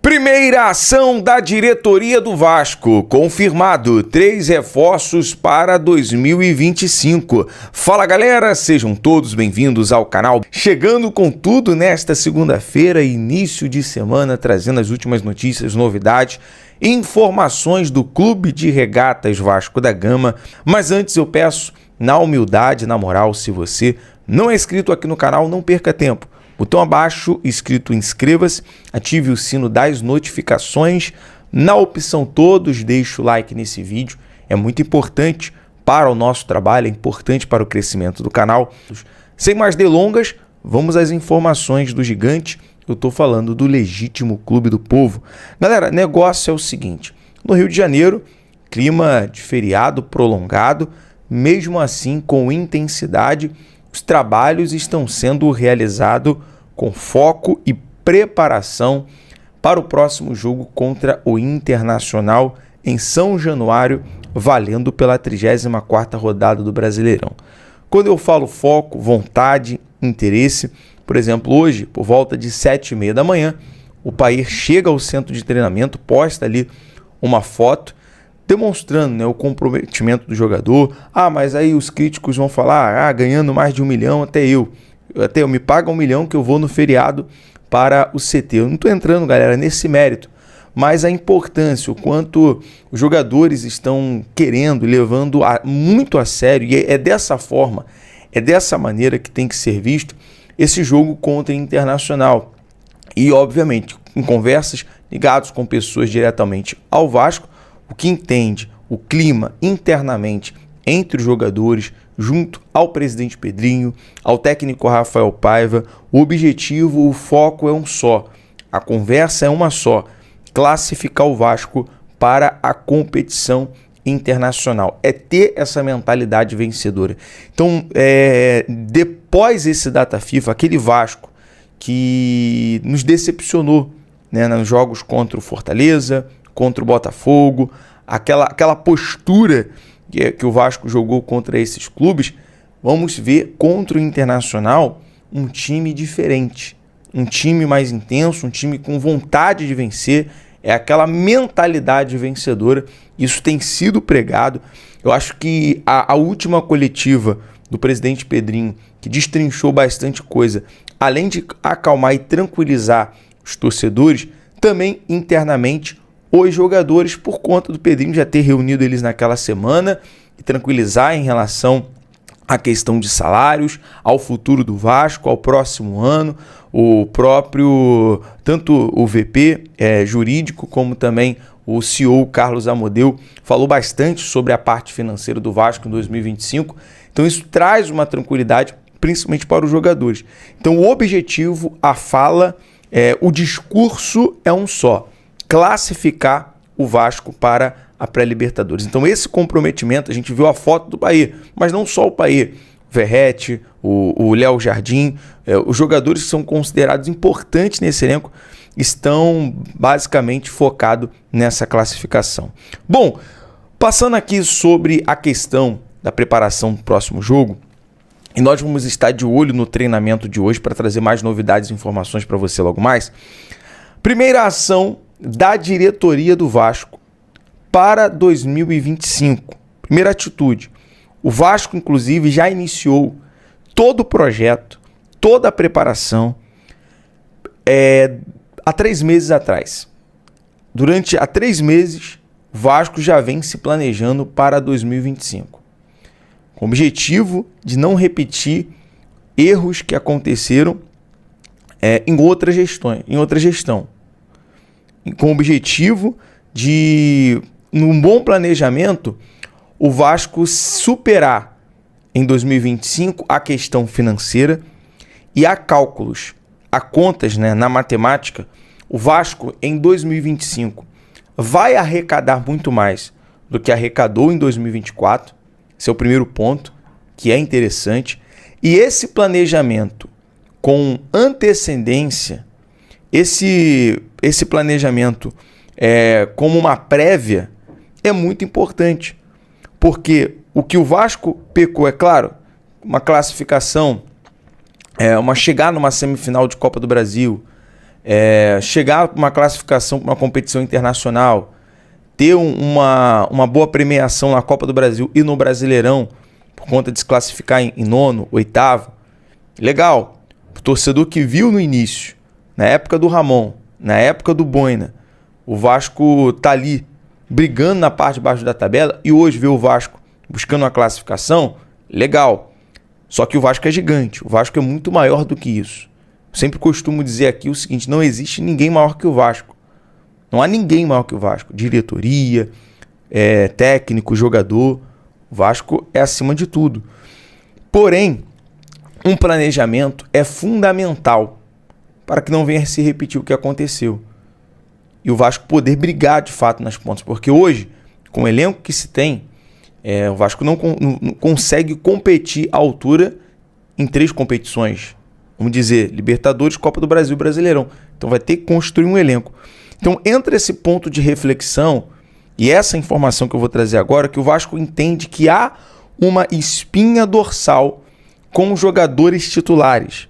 Primeira ação da diretoria do Vasco, confirmado 3 reforços para 2025. Fala galera, sejam todos bem-vindos ao canal. Chegando com tudo nesta segunda-feira, início de semana, trazendo as últimas notícias, novidades, informações do Clube de Regatas Vasco da Gama. Mas antes eu peço, na humildade, na moral, se você não é inscrito aqui no canal, não perca tempo. Botão abaixo, escrito inscreva-se, ative o sino das notificações. Na opção todos, deixe o like nesse vídeo. É muito importante para o nosso trabalho, é importante para o crescimento do canal. Sem mais delongas, vamos às informações do gigante. Eu estou falando do Legítimo Clube do Povo. Galera, negócio é o seguinte. No Rio de Janeiro, clima de feriado prolongado, mesmo assim com intensidade, os trabalhos estão sendo realizados com foco e preparação para o próximo jogo contra o Internacional em São Januário, valendo pela 34ª rodada do Brasileirão. Quando eu falo foco, vontade, interesse, por exemplo, hoje, por volta de 7h30 da manhã, o Pair chega ao centro de treinamento, posta ali uma foto, demonstrando, o comprometimento do jogador. Mas aí os críticos vão falar, ganhando mais de 1 milhão, até eu me paga 1 milhão que eu vou no feriado para o CT. Eu não estou entrando, galera, nesse mérito, mas a importância, o quanto os jogadores estão querendo, levando muito a sério, e é dessa forma, é dessa maneira que tem que ser visto esse jogo contra o Internacional. E, obviamente, em conversas ligadas com pessoas diretamente ao Vasco, o que entende o clima internamente entre os jogadores, junto ao presidente Pedrinho, ao técnico Rafael Paiva, o objetivo, o foco é um só, a conversa é uma só, classificar o Vasco para a competição internacional, é ter essa mentalidade vencedora. Então, depois desse data FIFA, aquele Vasco que nos decepcionou, nos jogos contra o Fortaleza, contra o Botafogo, aquela postura que o Vasco jogou contra esses clubes, vamos ver contra o Internacional um time diferente, um time mais intenso, um time com vontade de vencer, é aquela mentalidade vencedora. Isso tem sido pregado. Eu acho que a última coletiva do presidente Pedrinho, que destrinchou bastante coisa, além de acalmar e tranquilizar os torcedores, também internamente os jogadores, por conta do Pedrinho já ter reunido eles naquela semana e tranquilizar em relação à questão de salários, ao futuro do Vasco, ao próximo ano. O próprio, tanto o VP jurídico, como também o CEO Carlos Amodeu, falou bastante sobre a parte financeira do Vasco em 2025. Então isso traz uma tranquilidade, principalmente para os jogadores. Então o objetivo, a fala, o discurso é um só: classificar o Vasco para a pré-Libertadores. Então esse comprometimento, a gente viu a foto do Pair, mas não só o Pair, o Verratti, o Léo Jardim, os jogadores que são considerados importantes nesse elenco estão basicamente focados nessa classificação. Bom, passando aqui sobre a questão da preparação do próximo jogo, e nós vamos estar de olho no treinamento de hoje para trazer mais novidades e informações para você logo mais. Primeira ação da diretoria do Vasco para 2025. Primeira atitude. O Vasco, inclusive, já iniciou todo o projeto, toda a preparação há 3 meses atrás. Há 3 meses, o Vasco já vem se planejando para 2025. Com o objetivo de não repetir erros que aconteceram em outra gestão. Com o objetivo de, num bom planejamento, o Vasco superar em 2025 a questão financeira e há cálculos, há contas, na matemática. O Vasco em 2025 vai arrecadar muito mais do que arrecadou em 2024. Esse é o primeiro ponto, que é interessante. E esse planejamento com antecedência, esse planejamento como uma prévia é muito importante, porque o que o Vasco pecou, é claro, uma classificação, uma chegada numa semifinal de Copa do Brasil, chegar para uma classificação, para uma competição internacional, ter uma boa premiação na Copa do Brasil e no Brasileirão, por conta de se classificar em nono, oitavo, legal. O torcedor que viu no início, na época do Ramon, na época do Boina, o Vasco tá ali brigando na parte de baixo da tabela e hoje vê o Vasco buscando uma classificação, legal. Só que o Vasco é gigante, o Vasco é muito maior do que isso. Eu sempre costumo dizer aqui o seguinte, não existe ninguém maior que o Vasco. Não há ninguém maior que o Vasco. Diretoria, técnico, jogador. O Vasco é acima de tudo. Porém, um planejamento é fundamental para que não venha a se repetir o que aconteceu. E o Vasco poder brigar de fato nas pontas. Porque hoje, com o elenco que se tem, o Vasco não consegue competir à altura em 3 competições. Vamos dizer, Libertadores, Copa do Brasil, Brasileirão. Então vai ter que construir um elenco. Então entra esse ponto de reflexão e essa informação que eu vou trazer agora, que o Vasco entende que há uma espinha dorsal com jogadores titulares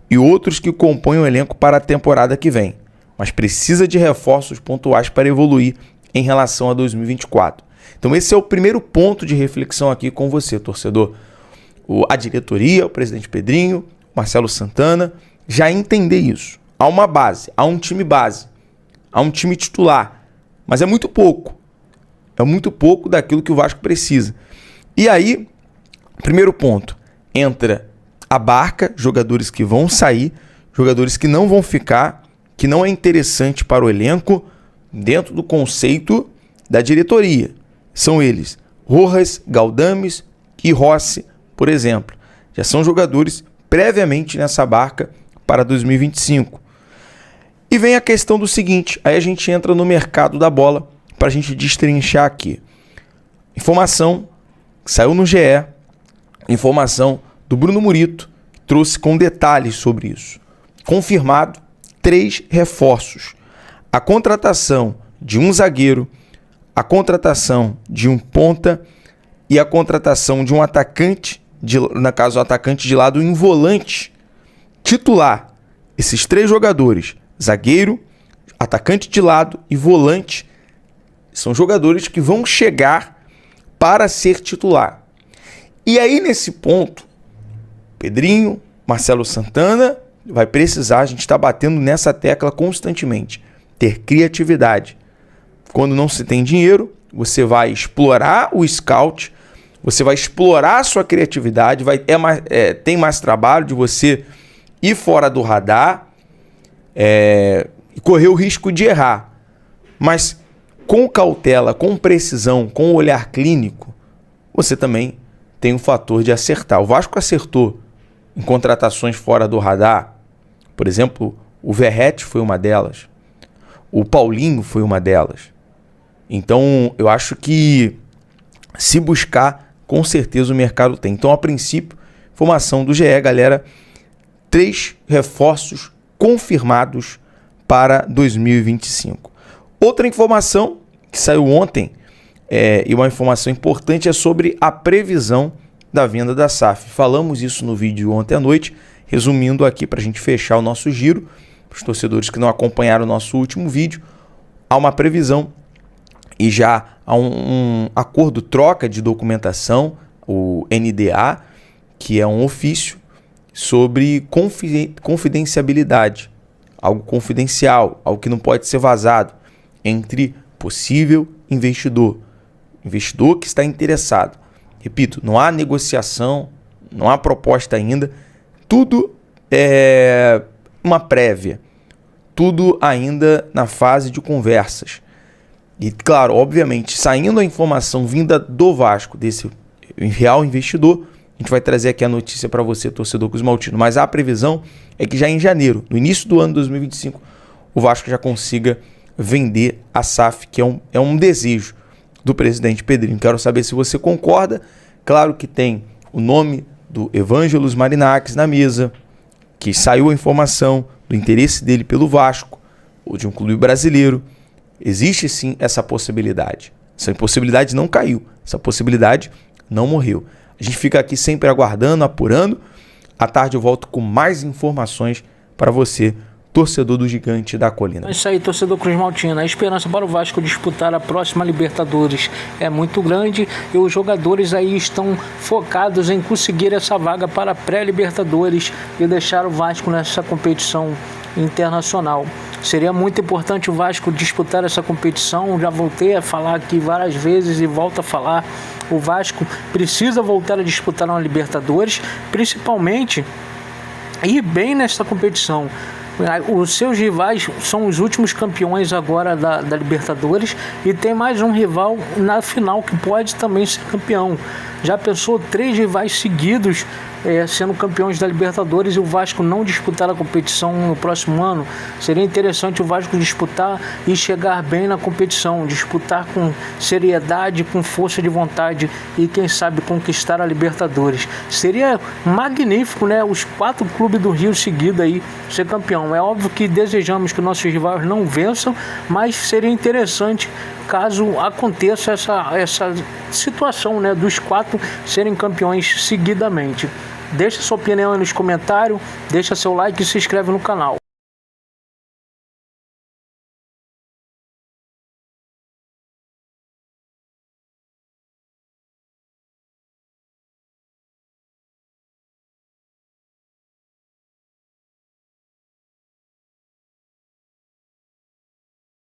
e outros que compõem o elenco para a temporada que vem, mas precisa de reforços pontuais para evoluir em relação a 2024. Então esse é o primeiro ponto de reflexão aqui com você, torcedor. A diretoria, o presidente Pedrinho, Marcelo Santana, já entender isso. Há uma base, há um time base, há um time titular, mas é muito pouco. É muito pouco daquilo que o Vasco precisa. E aí, primeiro ponto, entra a barca, jogadores que vão sair, jogadores que não vão ficar, que não é interessante para o elenco, dentro do conceito da diretoria. São eles, Rojas, Galdames e Rossi, por exemplo. Já são jogadores previamente nessa barca para 2025. E vem a questão do seguinte, aí a gente entra no mercado da bola para a gente destrinchar aqui. Informação que saiu no GE, informação do Bruno Murito, que trouxe com detalhes sobre isso. Confirmado 3 reforços. A contratação de um zagueiro, a contratação de um ponta e a contratação de um atacante, no caso o atacante de lado, em volante titular. Esses 3 jogadores, zagueiro, atacante de lado e volante, são jogadores que vão chegar para ser titular. E aí nesse ponto, Pedrinho, Marcelo Santana vai precisar, a gente está batendo nessa tecla constantemente, ter criatividade. Quando não se tem dinheiro, você vai explorar o scout, você vai explorar a sua criatividade, tem mais trabalho de você ir fora do radar e correr o risco de errar. Mas com cautela, com precisão, com olhar clínico, você também tem o fator de acertar. O Vasco acertou em contratações fora do radar. Por exemplo, o Verratti foi uma delas. O Paulinho foi uma delas. Então, eu acho que se buscar, com certeza o mercado tem. Então, a princípio, informação do GE, galera, 3 reforços confirmados para 2025. Outra informação que saiu ontem, e uma informação importante, é sobre a previsão da venda da SAF. Falamos isso no vídeo ontem à noite, resumindo aqui para a gente fechar o nosso giro. Para os torcedores que não acompanharam o nosso último vídeo, há uma previsão e já há um acordo troca de documentação, o NDA, que é um ofício sobre confidencialidade, algo confidencial, algo que não pode ser vazado, entre possível investidor que está interessado. Repito, não há negociação, não há proposta ainda, tudo é uma prévia, tudo ainda na fase de conversas. E claro, obviamente, saindo a informação vinda do Vasco, desse real investidor, a gente vai trazer aqui a notícia para você, torcedor cruzmaltino. Mas a previsão é que já em janeiro, no início do ano 2025, o Vasco já consiga vender a SAF, que é um desejo do presidente Pedrinho. Quero saber se você concorda. Claro que tem o nome do Evangelos Marinakis na mesa, que saiu a informação do interesse dele pelo Vasco, ou de um clube brasileiro. Existe sim essa possibilidade. Essa possibilidade não caiu, essa possibilidade não morreu. A gente fica aqui sempre aguardando, apurando. À tarde eu volto com mais informações para você, torcedor do Gigante da Colina. É isso aí, torcedor Cruz Maltina. A esperança para o Vasco disputar a próxima Libertadores é muito grande e os jogadores aí estão focados em conseguir essa vaga para a pré-Libertadores e deixar o Vasco nessa competição internacional. Seria muito importante o Vasco disputar essa competição. Já voltei a falar aqui várias vezes e volto a falar. O Vasco precisa voltar a disputar uma Libertadores, principalmente ir bem nessa competição. Os seus rivais são os últimos campeões agora da Libertadores e tem mais um rival na final que pode também ser campeão. Já pensou 3 rivais seguidos sendo campeões da Libertadores e o Vasco não disputar a competição no próximo ano? Seria interessante o Vasco disputar e chegar bem na competição, disputar com seriedade, com força de vontade e quem sabe conquistar a Libertadores. Seria magnífico, né? Os 4 clubes do Rio seguidos aí ser campeão. É óbvio que desejamos que nossos rivais não vençam, mas seria interessante caso aconteça essa situação, né, dos 4 serem campeões seguidamente. Deixa sua opinião aí nos comentários, deixa seu like e se inscreve no canal.